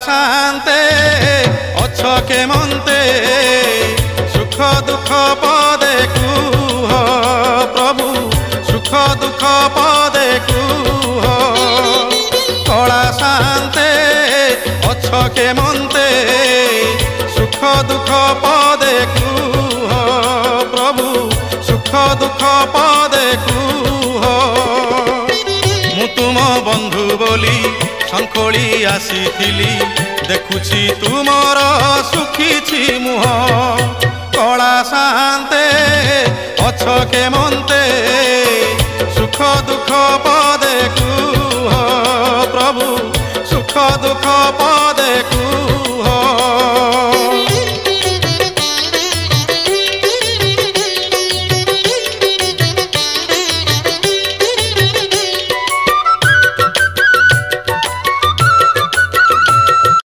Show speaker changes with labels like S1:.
S1: शांते अछ के मनते सुख दुख पदे कुह प्रभु सुख दुख पदे कुह कला शांते अछ के मनते सुख दुख पदे कुह प्रभु सुख दुख पदे कुह मु तुम बंधु बोली शंखोली आसीथिली देखुछि तुमर सुखी मुह कला शांते अछ के मनते